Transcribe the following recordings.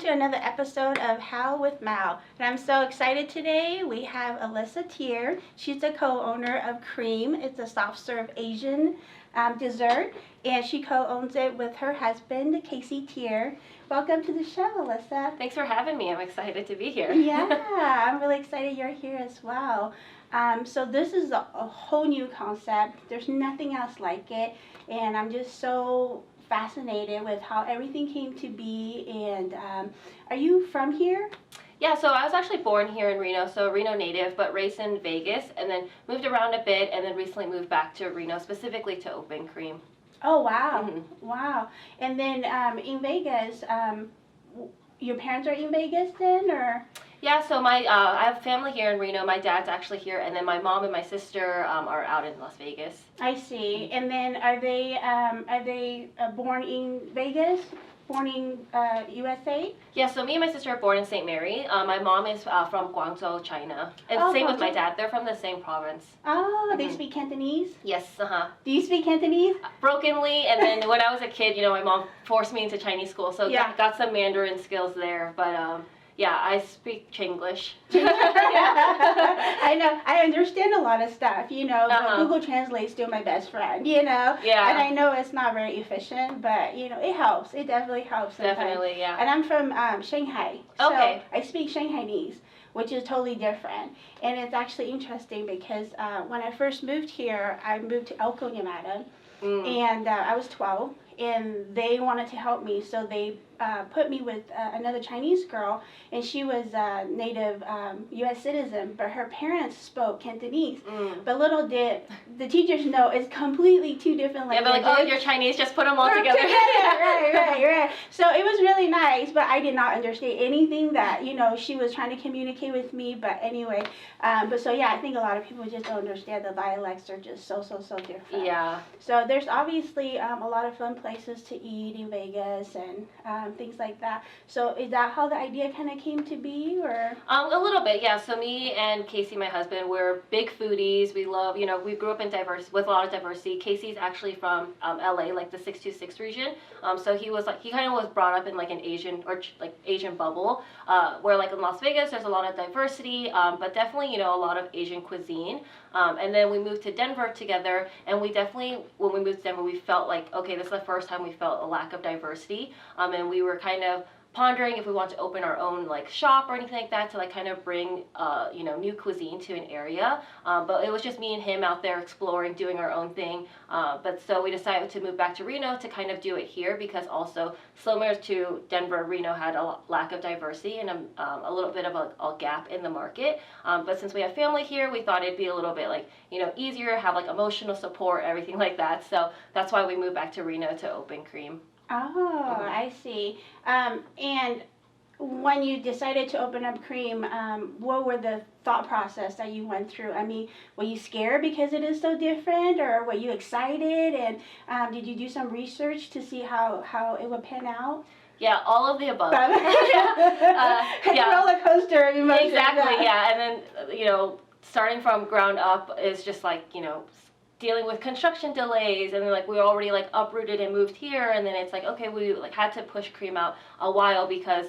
to another episode of How with Mal. And I'm so excited today. We have Alyssa Tear. She's the co-owner of KRÄM. It's a soft serve Asian dessert, and she co-owns it with her husband, Alyssa Tear. Welcome to the show, Alyssa. Thanks for having me. I'm excited to be here. Yeah, I'm really excited you're here as well. So this is a whole new concept. There's nothing else like it, and I'm just so fascinated with how everything came to be. And are you from here? Yeah, so I was actually born here in Reno, so Reno native, but raised in Vegas, and then moved around a bit, and then recently moved back to Reno, specifically to open KRÄM. Oh, wow. Wow. And then in Vegas, your parents are in Vegas then, or? Yeah, so I have family here in Reno. My dad's actually here, and then my mom and my sister are out in Las Vegas. I see. And then are they born in Vegas? Born in USA? Yeah, so me and my sister are born in St. Mary. My mom is from Guangzhou, China. And same with my dad. They're from the same province. Oh, they speak Cantonese? Yes, Do you speak Cantonese? Brokenly, and then when I was a kid, my mom forced me into Chinese school, so got some Mandarin skills there. But yeah, I speak Chinglish. I know. I understand a lot of stuff, but Google Translate's still my best friend, Yeah. And I know it's not very efficient, but, it helps. It definitely helps sometimes. Definitely, yeah. And I'm from Shanghai. Okay. So I speak Shanghainese, which is totally different. And it's actually interesting because when I first moved here, I moved to Elko, Nevada. And I was 12, and they wanted to help me, so they put me with another Chinese girl, and she was a native U.S. citizen, but her parents spoke Cantonese. But little did the teachers know it's completely two different languages. Yeah, they're like, oh, you're Chinese, just put them all together. Right. So it was really nice, but I did not understand anything that, she was trying to communicate with me. But anyway, but so yeah, I think a lot of people just don't understand the dialects are just so different. Yeah. So there's obviously a lot of fun places to eat in Vegas and things like that. So is that how the idea kind of came to be, or? A little bit, yeah. So me and Casey, my husband, we're big foodies. We love, we grew up in with a lot of diversity. Casey's actually from LA, like the 626 region. So he kind of was brought up in like an Asian Asian bubble, where like in Las Vegas, there's a lot of diversity, but definitely, a lot of Asian cuisine. And then we moved to Denver together, and we definitely, when we moved to Denver, we felt like, okay, this is the first time we felt a lack of diversity, and we were kind of pondering if we want to open our own like shop or anything like that to like kind of bring new cuisine to an area, but it was just me and him out there exploring, doing our own thing, but so we decided to move back to Reno to kind of do it here, because also similar to Denver, Reno had a lack of diversity and a little bit of a gap in the market, but since we have family here, we thought it'd be a little bit like easier, have like emotional support, everything like that, so that's why we moved back to Reno to open KRÄM. Oh, I see. And when you decided to open up KRÄM, what were the thought process that you went through? I mean, were you scared because it is so different, or were you excited? And did you do some research to see how it would pan out? Yeah, all of the above. It's a roller coaster of emotions. Exactly, yeah. And then, starting from ground up is just like, dealing with construction delays, and then like we were already like uprooted and moved here, and then it's like, okay, we like had to push KRÄM out a while because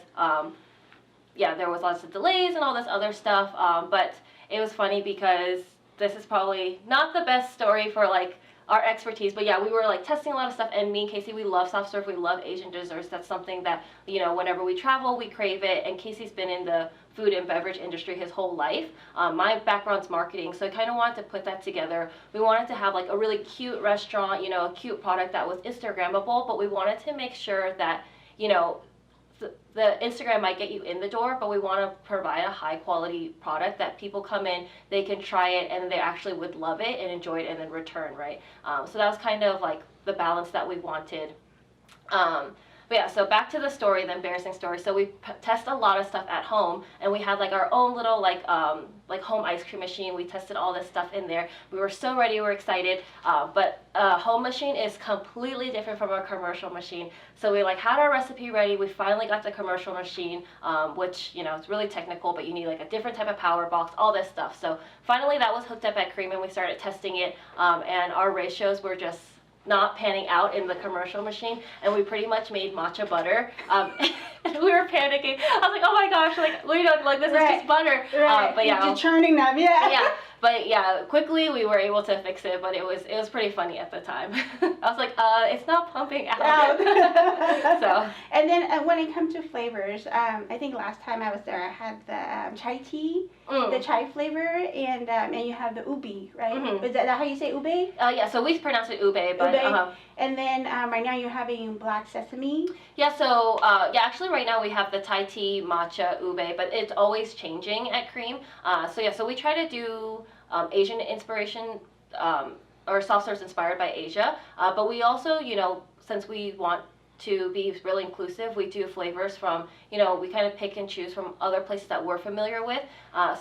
there was lots of delays and all this other stuff, but it was funny because this is probably not the best story for like our expertise, but yeah, we were like testing a lot of stuff, and me and Casey, we love soft serve, we love Asian desserts. That's something that, whenever we travel, we crave it, and Casey's been in the food and beverage industry his whole life. My background's marketing, so I kind of wanted to put that together. We wanted to have like a really cute restaurant, a cute product that was Instagrammable, but we wanted to make sure that, the Instagram might get you in the door, but we want to provide a high quality product that people come in, they can try it, and they actually would love it and enjoy it and then return, right? So that was kind of like the balance that we wanted. But yeah, so back to the story, the embarrassing story. So we test a lot of stuff at home, and we had like our own little like home ice cream machine. We tested all this stuff in there. We were so ready, we were excited, but a home machine is completely different from a commercial machine. So we like had our recipe ready. We finally got the commercial machine, which, it's really technical, but you need like a different type of power box, all this stuff. So finally that was hooked up at KRÄM, and we started testing it, and our ratios were just not panning out in the commercial machine, and we pretty much made matcha butter. And we were panicking. I was like, oh my gosh, like, we don't, like, this is just butter. Right. But yeah. You're churning them, yeah. Yeah. But yeah, quickly we were able to fix it, but it was pretty funny at the time. I was like, it's not pumping out. So. And then when it comes to flavors, I think last time I was there, I had the chai tea, the chai flavor, and you have the ube, right? Mm-hmm. Is that how you say ube? Yeah, so we pronounce it ube, but ube. And then right now you're having black sesame. Yeah, so yeah, actually right now we have the Thai tea, matcha, ube, but it's always changing at KRÄM. So yeah, so we try to do Asian inspiration or soft serves inspired by Asia, but we also, you know, since we want to be really inclusive, we do flavors from, you know, we kind of pick and choose from other places that we're familiar with.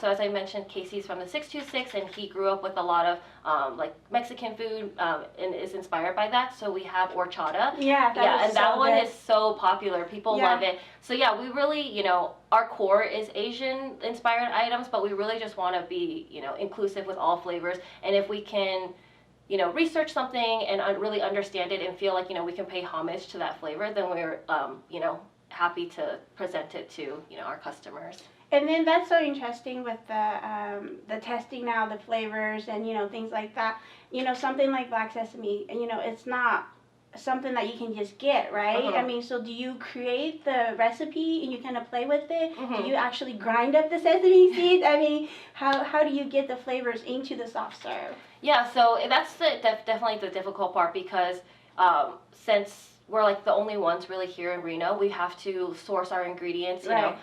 So as I mentioned, Casey's from the 626, and he grew up with a lot of like Mexican food and is inspired by that. So we have horchata. Yeah, and that one is so popular. People love it. So yeah, we really, you know, our core is Asian inspired items, but we really just want to be, you know, inclusive with all flavors. And if we can, you know, research something and really understand it and feel like, you know, we can pay homage to that flavor, then we're, you know, happy to present it to, you know, our customers. And then that's so interesting with the testing now, the flavors and, you know, things like that. You know, something like black sesame, and, you know, it's not something that you can just get, right? I mean, so do you create the recipe and you kind of play with it? Do you actually grind up the sesame seeds? I mean, how do you get the flavors into the soft serve? Yeah, so that's definitely the difficult part, because since we're like the only ones really here in Reno, we have to source our ingredients, you know.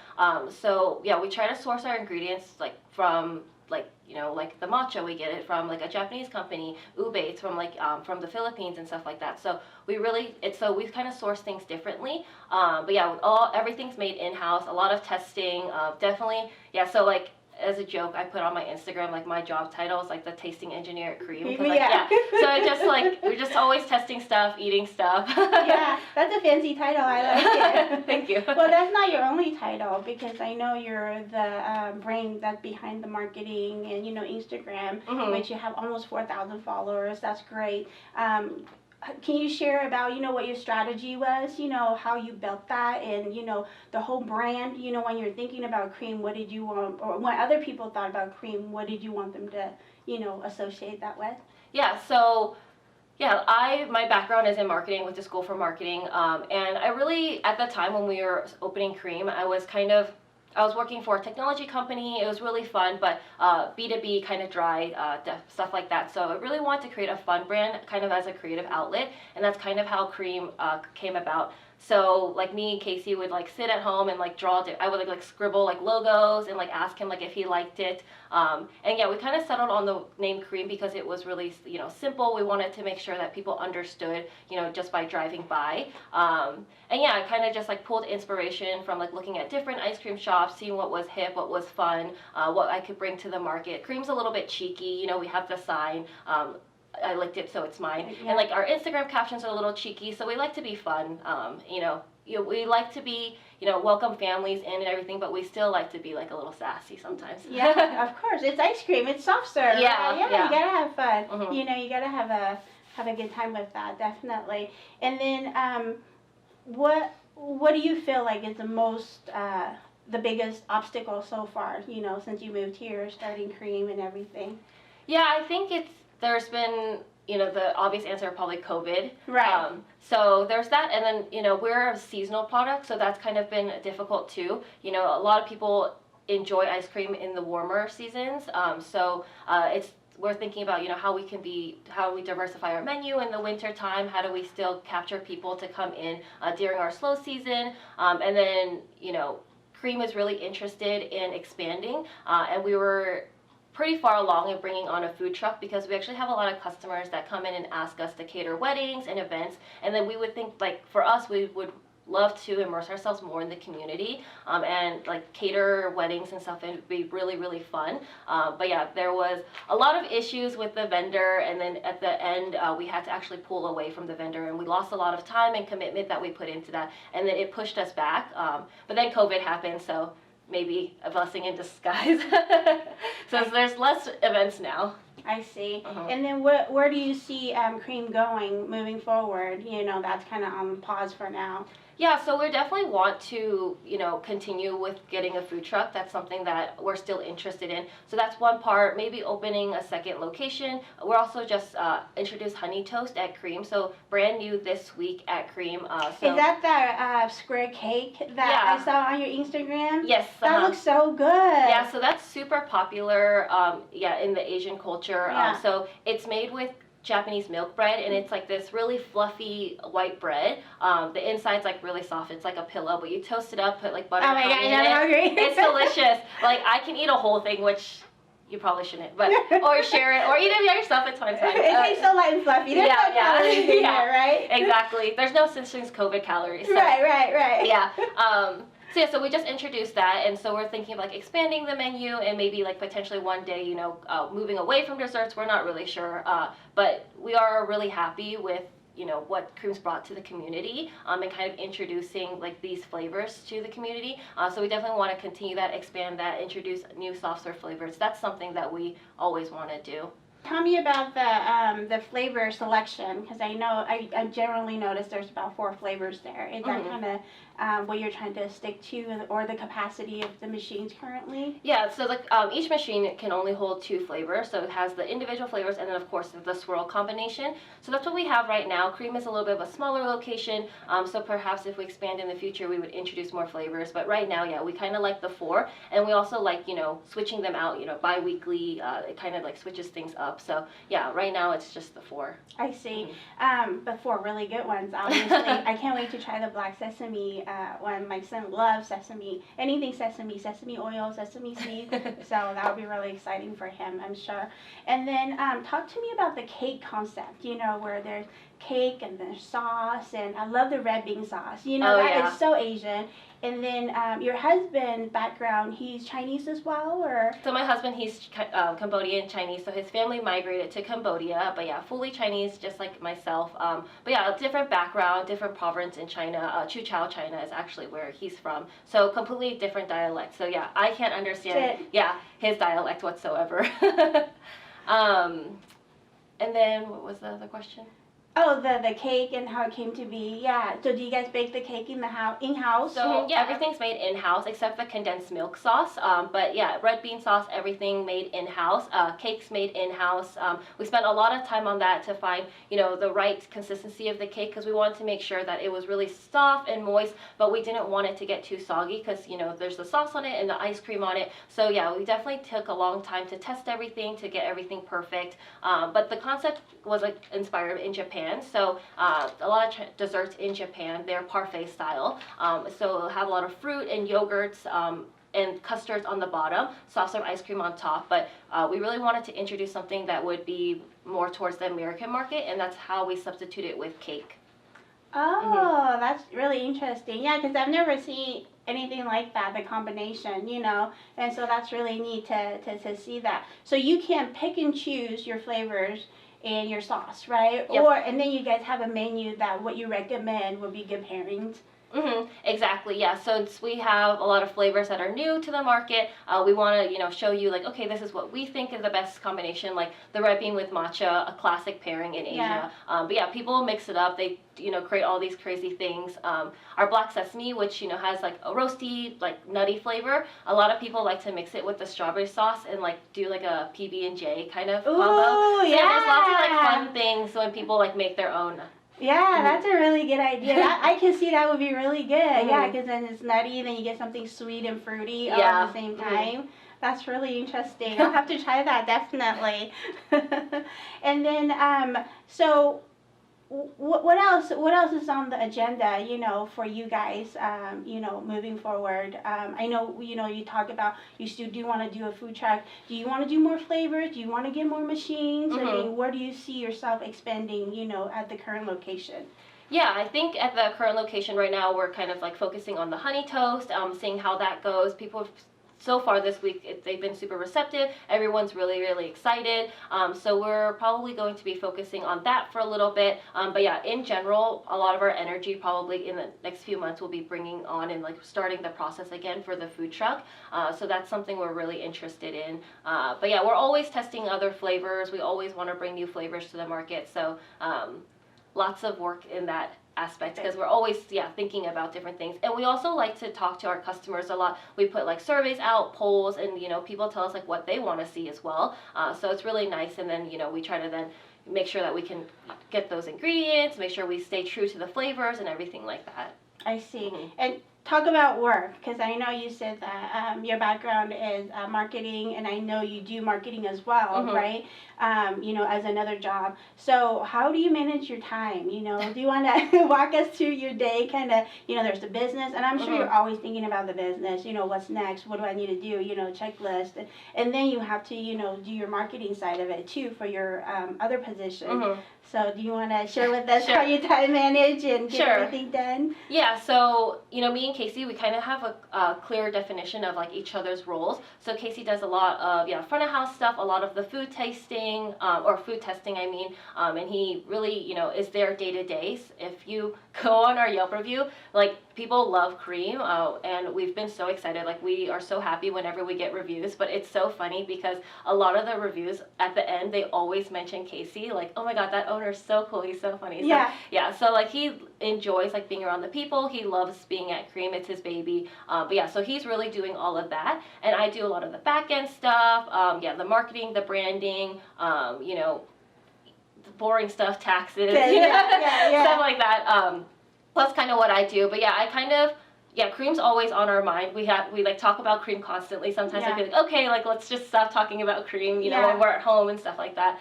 So yeah, we try to source our ingredients like from, like, you know, like the matcha, we get it from like a Japanese company. Ube, it's from like from the Philippines and stuff like that. So we really, we kind of source things differently. But yeah, everything's made in-house. A lot of testing, definitely. Yeah, so like, as a joke, I put on my Instagram, like, my job title is like the tasting engineer at KRÄM. Like, so it just like, we're just always testing stuff, eating stuff. Yeah, that's a fancy title. I like it. Thank you. Well, that's not your only title, because I know you're the brain that's behind the marketing and, you know, Instagram, which you have almost 4,000 followers. That's great. Can you share about, you know, what your strategy was, you know, how you built that, and, you know, the whole brand, you know, when you're thinking about KRÄM, what did you want, or when other people thought about KRÄM, what did you want them to, you know, associate that with? Yeah, so yeah, my background is in marketing, went to school for marketing, and I really, at the time when we were opening KRÄM, I was working for a technology company. It was really fun, but B2B, kind of dry, stuff like that. So I really wanted to create a fun brand kind of as a creative outlet, and that's kind of how KRÄM came about. So like, me and Casey would like sit at home and like draw, I would like scribble like logos and like ask him like if he liked it. And yeah, we kind of settled on the name KRÄM because it was really, you know, simple. We wanted to make sure that people understood, you know, just by driving by. And yeah, I kind of just like pulled inspiration from like looking at different ice cream shops, seeing what was hip, what was fun, what I could bring to the market. KRÄM's a little bit cheeky, you know, we have the sign. I licked it, so it's mine. Yeah. And like, our Instagram captions are a little cheeky, so we like to be fun. You know, we like to be, you know, welcome families in and everything, but we still like to be like a little sassy sometimes. Yeah, of course. It's ice cream. It's soft serve. Yeah, you gotta have fun. You know, you gotta have a good time with that, definitely. And then, what do you feel like is the biggest obstacle so far? You know, since you moved here, starting KRÄM and everything. Yeah, I think there's been, you know, the obvious answer probably COVID. Right. So there's that, and then, you know, we're a seasonal product, so that's kind of been difficult too. You know, a lot of people enjoy ice cream in the warmer seasons, so we're thinking about, you know, how we diversify our menu in the winter time. How do we still capture people to come in during our slow season? And then, you know, KRÄM is really interested in expanding, and we were pretty far along in bringing on a food truck, because we actually have a lot of customers that come in and ask us to cater weddings and events, and then we would think, like, for us, we would love to immerse ourselves more in the community and like cater weddings and stuff, and it'd be really, really fun. But yeah, there was a lot of issues with the vendor, and then at the end we had to actually pull away from the vendor, and we lost a lot of time and commitment that we put into that, and then it pushed us back. But then COVID happened, so maybe a blessing in disguise. So there's less events now. I see. And then where do you see KRÄM going moving forward? You know, that's kind of on pause for now. Yeah, so we definitely want to, continue with getting a food truck. That's something that we're still interested in. So that's one part, maybe opening a second location. We're also just introduced honey toast at KRÄM, so brand new this week at KRÄM. Is that the square cake that I saw on your Instagram? Yes. That looks so good. Yeah, so that's super popular, in the Asian culture. Yeah. So it's made with Japanese milk bread, and it's like this really fluffy white bread. The inside's like really soft. It's like a pillow, but you toast it up, put like butter. Oh my gosh, in I'm it. hungry. It's delicious. Like I can eat a whole thing, which you probably shouldn't, but or share it, or eat it by yourself. It's fine. It tastes so light and fluffy. There's no calories in there, right? Exactly. There's no such thing as COVID calories. So. Right. Yeah. So we just introduced that, and so we're thinking of like expanding the menu and maybe like potentially one day, moving away from desserts. We're not really sure, but we are really happy with what KRÄM's brought to the community, and kind of introducing like these flavors to the community. So we definitely want to continue that, expand that, introduce new soft serve flavors. That's something that we always want to do. Tell me about the flavor selection, because I know I generally notice there's about 4 flavors there. Is that kind of what you're trying to stick to, or the capacity of the machines currently? Yeah, so each machine can only hold 2 flavors, so it has the individual flavors and then of course the swirl combination. So that's what we have right now. KRÄM is a little bit of a smaller location, so perhaps if we expand in the future we would introduce more flavors. But right now, yeah, we kind of like the 4, and we also like switching them out, bi-weekly. It kind of like switches things up. So yeah, right now it's just the 4. I see. But 4 really good ones, obviously. I can't wait to try the black sesame one. My son loves sesame, anything sesame oil, sesame seeds. So that would be really exciting for him, I'm sure. And then talk to me about the cake concept, where there's cake and there's sauce, and I love the red bean sauce. That is so Asian. And then your husband background, he's Chinese as well, or? So my husband, he's Cambodian Chinese, so his family migrated to Cambodia, but yeah, fully Chinese, just like myself. But yeah, different background, different province in China. Chuchao, China is actually where he's from. So completely different dialect. So yeah, I can't understand, his dialect whatsoever. And then what was the other question? Oh, the cake and how it came to be. Yeah. So do you guys bake the cake in in-house? So yeah, everything's made in-house except the condensed milk sauce. But yeah, red bean sauce, everything made in-house. Cakes made in-house. We spent a lot of time on that to find, the right consistency of the cake, because we wanted to make sure that it was really soft and moist, but we didn't want it to get too soggy because, there's the sauce on it and the ice cream on it. So yeah, we definitely took a long time to test everything, to get everything perfect. But the concept was inspired in Japan. So a lot of desserts in Japan, they're parfait style. So it'll have a lot of fruit and yogurts and custards on the bottom, soft serve ice cream on top. But we really wanted to introduce something that would be more towards the American market, and that's how we substitute it with cake. Oh, that's really interesting. Yeah, because I've never seen anything like that, the combination, and so that's really neat to see that. So you can pick and choose your flavors and your sauce, right? Yep. And then you guys have a menu that what you recommend would be good pairings. Exactly, yeah. So we have a lot of flavors that are new to the market. We want to, show you like, okay, this is what we think is the best combination, like the red bean with matcha, a classic pairing in Asia. Yeah. But yeah, people mix it up. They, create all these crazy things. Our black sesame, which, has like a roasty, like nutty flavor. A lot of people like to mix it with the strawberry sauce and like do like a PB&J kind of combo. Ooh, So yeah, there's lots of like fun things when people like make their own. Yeah, that's a really good idea. I can see that would be really good. Yeah, because then it's nutty, then you get something sweet and fruity all at the same time. That's really interesting. I'll have to try that, definitely. And then, so what else is on the agenda, for you guys, moving forward? I know, you talk about you still do want to do a food truck. Do you want to do more flavors? Do you want to get more machines? I mean, where do you see yourself expanding, at the current location? Yeah, I think at the current location right now, we're kind of like focusing on the honey toast, seeing how that goes. People have, so far this week, they've been super receptive. Everyone's really, really excited. So we're probably going to be focusing on that for a little bit. But yeah, in general, a lot of our energy probably in the next few months will be bringing on and like starting the process again for the food truck. So that's something we're really interested in. But yeah, we're always testing other flavors. We always want to bring new flavors to the market. So lots of work in that aspect because we're always thinking about different things. And we also like to talk to our customers a lot. We put like surveys out, polls, and people tell us like what they want to see as well. So it's really nice. And then we try to then make sure that we can get those ingredients, make sure we stay true to the flavors and everything like that. I see. And talk about work, because I know you said that your background is marketing, and I know you do marketing as well, right? As another job. So how do you manage your time? Do you want to walk us through your day? Kind of, there's the business, and I'm sure you're always thinking about the business. What's next? What do I need to do? Checklist, and then you have to, do your marketing side of it too for your other position. So do you want to share with us how you time manage and get everything done? Yeah, so, me and Casey, we kind of have a clear definition of like each other's roles. So Casey does a lot of, front of house stuff, a lot of the food tasting, or food testing, I mean, and he really, is there day to day. If you go on our Yelp review, like, people love KRÄM, and we've been so excited. Like, we are so happy whenever we get reviews, but it's so funny because a lot of the reviews at the end, they always mention Casey, like, oh my God, that owner's so cool, he's so funny. So, so like, he enjoys like being around the people, he loves being at KRÄM, it's his baby, but so he's really doing all of that, and I do a lot of the back end stuff, the marketing, the branding, the boring stuff, taxes, stuff like that. That's kind of what I do, but I kind of, KRÄM's always on our mind. We like talk about KRÄM constantly. Sometimes I feel like, okay, like let's just stop talking about KRÄM, when we're at home and stuff like that.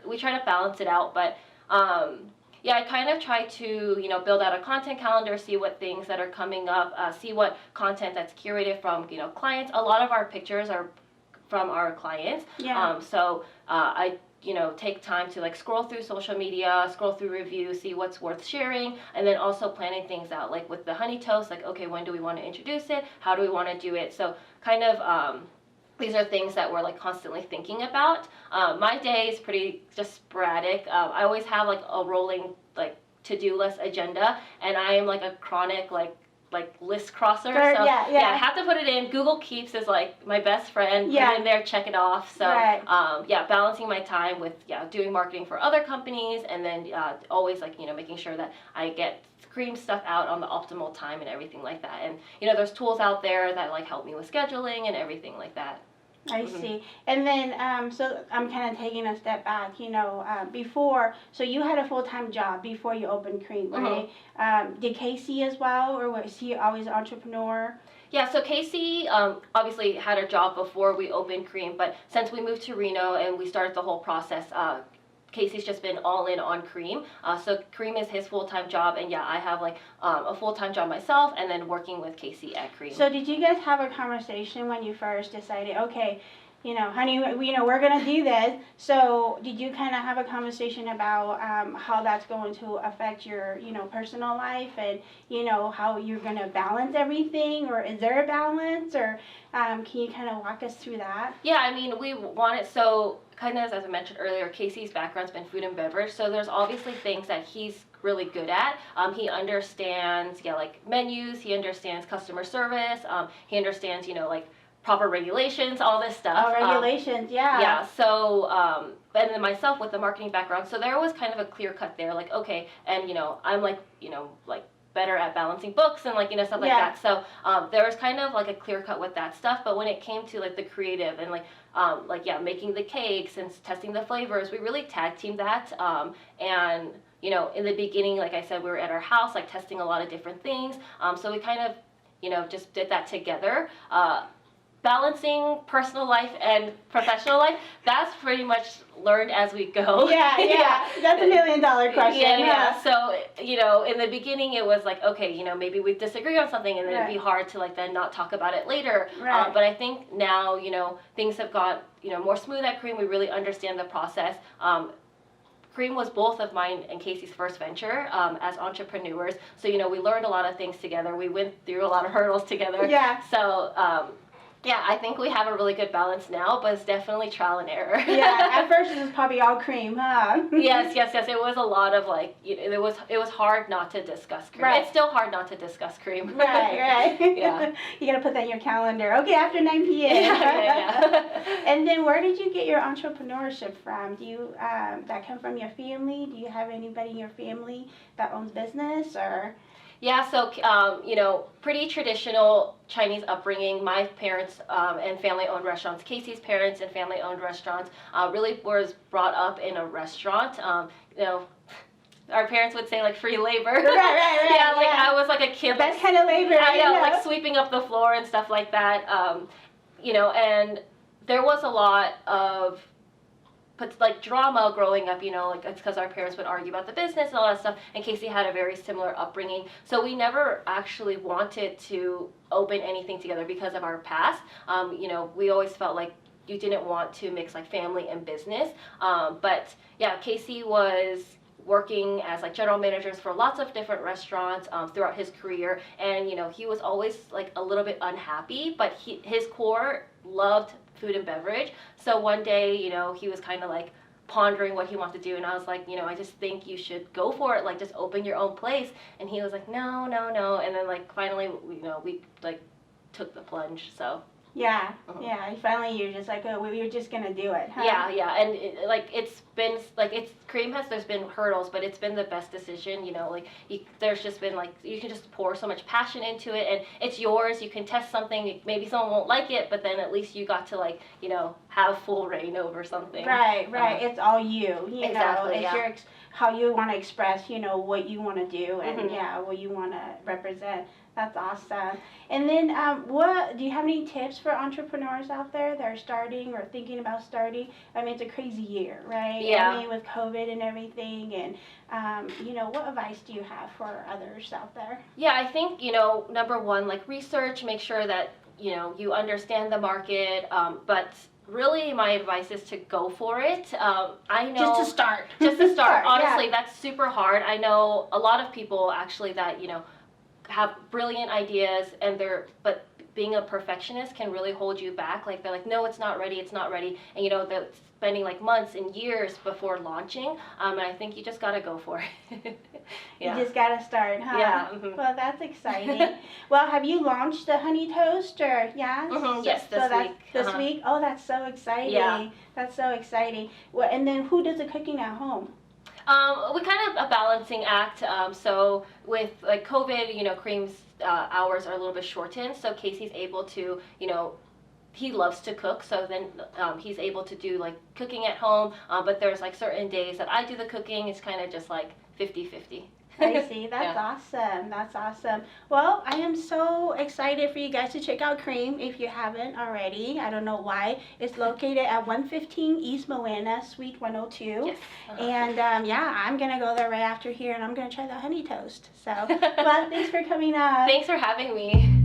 We try to balance it out, but I kind of try to, build out a content calendar, see what things that are coming up, see what content that's curated from, clients. A lot of our pictures are from our clients. I take time to like scroll through social media, scroll through reviews, see what's worth sharing, and then also planning things out. Like with the honey toast, like, okay, when do we want to introduce it? How do we want to do it? So kind of, these are things that we're like constantly thinking about. My day is pretty just sporadic. I always have like a rolling like to-do list agenda, and I am like a chronic like list crosser. I have to put it in. Google Keeps is like my best friend. Put it in there, check it off. So balancing my time with doing marketing for other companies, and then always like making sure that I get KRÄM stuff out on the optimal time and everything like that. And there's tools out there that like help me with scheduling and everything like that. I see. And then, so I'm kind of taking a step back, before, so you had a full-time job before you opened KRÄM, right? Did Casey as well, or was he always an entrepreneur? Yeah, so Casey obviously had a job before we opened KRÄM, but since we moved to Reno and we started the whole process, Casey's just been all in on KRÄM. So KRÄM is his full-time job, and I have like a full-time job myself, and then working with Casey at KRÄM. So did you guys have a conversation when you first decided, okay, honey, we're gonna do this? So did you kind of have a conversation about how that's going to affect your, personal life, and how you're gonna balance everything, or is there a balance, or can you kind of walk us through that? Yeah, I mean, we wanted, so kind of as I mentioned earlier, Casey's background's been food and beverage, so there's obviously things that he's really good at. He understands, like menus, he understands customer service, he understands, like proper regulations, all this stuff. Oh, regulations, Yeah, so, and then myself with the marketing background, so there was kind of a clear cut there, like, okay, and, I'm like, like better at balancing books and like, stuff like that. So, there was kind of like a clear cut with that stuff, but when it came to like the creative and like, making the cakes and testing the flavors, we really tag teamed that, and, in the beginning, like I said, we were at our house, like testing a lot of different things, so we kind of, just did that together. Balancing personal life and professional life, that's pretty much learned as we go. That's $1 million question. So, in the beginning it was like, okay, maybe we disagree on something, and then it'd be hard to like then not talk about it later. But I think now, things have got, more smooth at KRÄM. We really understand the process. KRÄM was both of mine and Casey's first venture as entrepreneurs. So, we learned a lot of things together. We went through a lot of hurdles together. So, Yeah, I think we have a really good balance now, but it's definitely trial and error. Yeah, at first it was probably all cream, huh? Yes. It was a lot of like, it was hard not to discuss cream. Right. It's still hard not to discuss cream. Right. Yeah. You gotta put that in your calendar. Okay, after 9 p.m. Yeah. And then where did you get your entrepreneurship from? Do you that come from your family? Do you have anybody in your family that owns business or? Yeah, so, pretty traditional Chinese upbringing. My parents and family owned restaurants. Casey's parents and family owned restaurants. Really was brought up in a restaurant. Our parents would say like free labor. Right. Yeah, like I was like a kid. Best kind of labor. I know, like sweeping up the floor and stuff like that. And there was a lot of like drama growing up, like it's because our parents would argue about the business and all that stuff, and Casey had a very similar upbringing, so we never actually wanted to open anything together because of our past. We always felt like you didn't want to mix like family and business, but yeah, Casey was working as like general managers for lots of different restaurants throughout his career, and he was always like a little bit unhappy, but his core loved food and beverage. So one day, he was kind of like pondering what he wanted to do, and I was like, I just think you should go for it, like just open your own place. And he was like, no, and then like finally, we like took the plunge. So yeah, finally you're just like, oh, well, you're just gonna do it, huh? Yeah, and there's been hurdles, but it's been the best decision. There's just been like, you can just pour so much passion into it, and it's yours. You can test something, maybe someone won't like it, but then at least you got to like, have full reign over something. Right. It's all you. Exactly, it's your how you want to express, what you want to do, and what you want to represent. That's awesome. And then, what do you have any tips for entrepreneurs out there that are starting or thinking about starting? I mean, it's a crazy year, right? Yeah. I mean, with COVID and everything, and what advice do you have for others out there? Yeah, I think number one, like research, make sure that you understand the market, but really my advice is to go for it. I know just to start. Honestly, yeah. That's super hard. I know a lot of people actually that have brilliant ideas, but being a perfectionist can really hold you back. Like they're like, no, it's not ready, and they're spending like months and years before launching. And I think you just gotta go for it. Yeah. You just gotta start, huh? Yeah. Mm-hmm. Well, that's exciting. Well, have you launched the honey toast or yeah? Mm-hmm. Yes, this week. This week? Oh, that's so exciting. Yeah. That's so exciting. Well, and then who does the cooking at home? We kind of a balancing act. So with like COVID, KRÄM's hours are a little bit shortened. So Casey's able to, he loves to cook. So then he's able to do like cooking at home. But there's like certain days that I do the cooking. It's kind of just like 50-50. I see. That's Yeah. awesome. That's awesome. Well, I am so excited for you guys to check out KRÄM if you haven't already. I don't know why. It's located at 115 East Moana, Suite 102. Yes. And I'm going to go there right after here, and I'm going to try the honey toast. So, well, thanks for coming up. Thanks for having me.